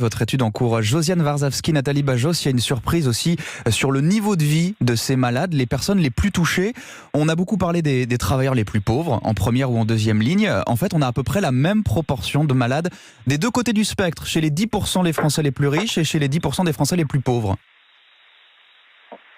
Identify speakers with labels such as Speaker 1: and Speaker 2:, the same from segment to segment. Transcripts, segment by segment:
Speaker 1: Votre étude encourage Josiane Warzawski, Nathalie Bajos. Il y a une surprise aussi sur le niveau de vie de ces malades, les personnes les plus touchées. On a beaucoup parlé des travailleurs les plus pauvres, en première ou en deuxième ligne. En fait, on a à peu près la même proportion de malades des deux côtés du spectre, chez les 10% des Français les plus riches et chez les 10% des Français les plus pauvres.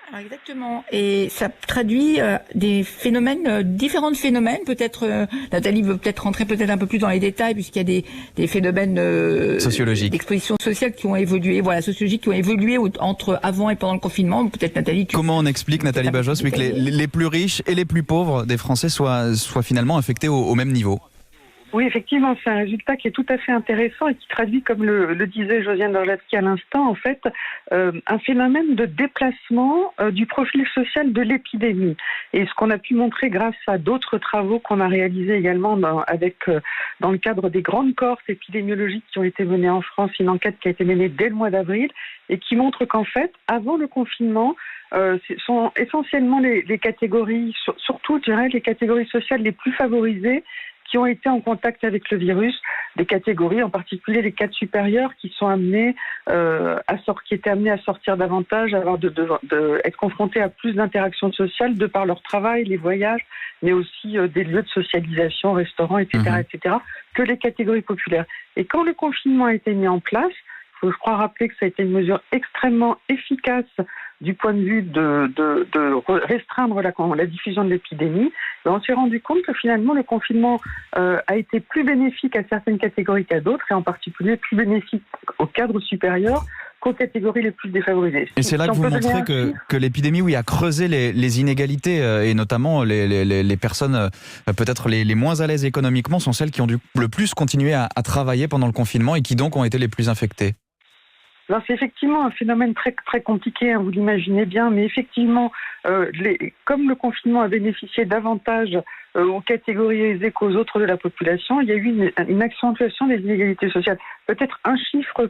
Speaker 2: Alors exactement, et ça traduit des phénomènes, différents phénomènes. Peut-être Nathalie veut peut-être rentrer peut-être un peu plus dans les détails, puisqu'il y a des phénomènes
Speaker 1: sociologiques,
Speaker 2: d'exposition sociale qui ont évolué, sociologiques qui ont évolué entre avant et pendant le confinement. Peut-être Nathalie.
Speaker 1: Comment on explique, Nathalie Bajos, que les plus riches et les plus pauvres des Français soient finalement affectés au même niveau?
Speaker 3: Oui, effectivement, c'est un résultat qui est tout à fait intéressant et qui traduit, comme le disait Josiane Warzawski à l'instant, en fait, un phénomène de déplacement du profil social de l'épidémie. Et ce qu'on a pu montrer grâce à d'autres travaux qu'on a réalisés également dans le cadre des grandes cohortes épidémiologiques qui ont été menées en France, une enquête qui a été menée dès le mois d'avril et qui montre qu'en fait, avant le confinement, ce sont essentiellement les catégories, surtout, je dirais, les catégories sociales les plus favorisées qui ont été en contact avec le virus, des catégories, en particulier les cadres supérieurs qui sont amenés qui étaient amenés à sortir davantage, à être confrontés à plus d'interactions sociales de par leur travail, les voyages, mais aussi des lieux de socialisation, restaurants, etc., etc., que les catégories populaires. Et quand le confinement a été mis en place, il faut, je crois, rappeler que ça a été une mesure extrêmement efficace du point de vue de restreindre la diffusion de l'épidémie. Et on s'est rendu compte que finalement le confinement a été plus bénéfique à certaines catégories qu'à d'autres, et en particulier plus bénéfique aux cadres supérieurs qu'aux catégories les plus défavorisées.
Speaker 1: Et c'est là que vous montrez que l'épidémie, a creusé les inégalités, et notamment les personnes peut-être les moins à l'aise économiquement sont celles qui ont dû le plus continuer à travailler pendant le confinement et qui donc ont été les plus infectées.
Speaker 3: Alors, c'est effectivement un phénomène très, très compliqué, vous l'imaginez bien, mais effectivement, comme le confinement a bénéficié davantage aux catégories aisées qu'aux autres de la population, il y a eu une accentuation des inégalités sociales. Peut-être un chiffre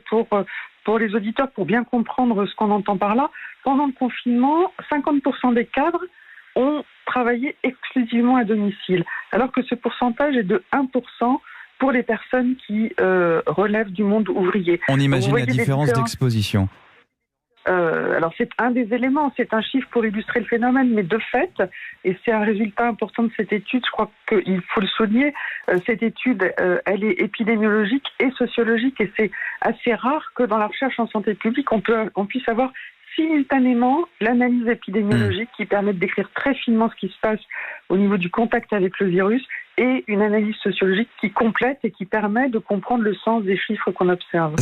Speaker 3: pour les auditeurs, pour bien comprendre ce qu'on entend par là. Pendant le confinement, 50% des cadres ont travaillé exclusivement à domicile, alors que ce pourcentage est de 1% pour les personnes qui relèvent du monde ouvrier.
Speaker 1: On imagine la différence d'exposition.
Speaker 3: Alors c'est un des éléments, c'est un chiffre pour illustrer le phénomène, mais de fait, et c'est un résultat important de cette étude, je crois qu'il faut le souligner, cette étude, elle est épidémiologique et sociologique, et c'est assez rare que dans la recherche en santé publique, on puisse avoir simultanément l'analyse épidémiologique qui permet de décrire très finement ce qui se passe au niveau du contact avec le virus, et une analyse sociologique qui complète et qui permet de comprendre le sens des chiffres qu'on observe.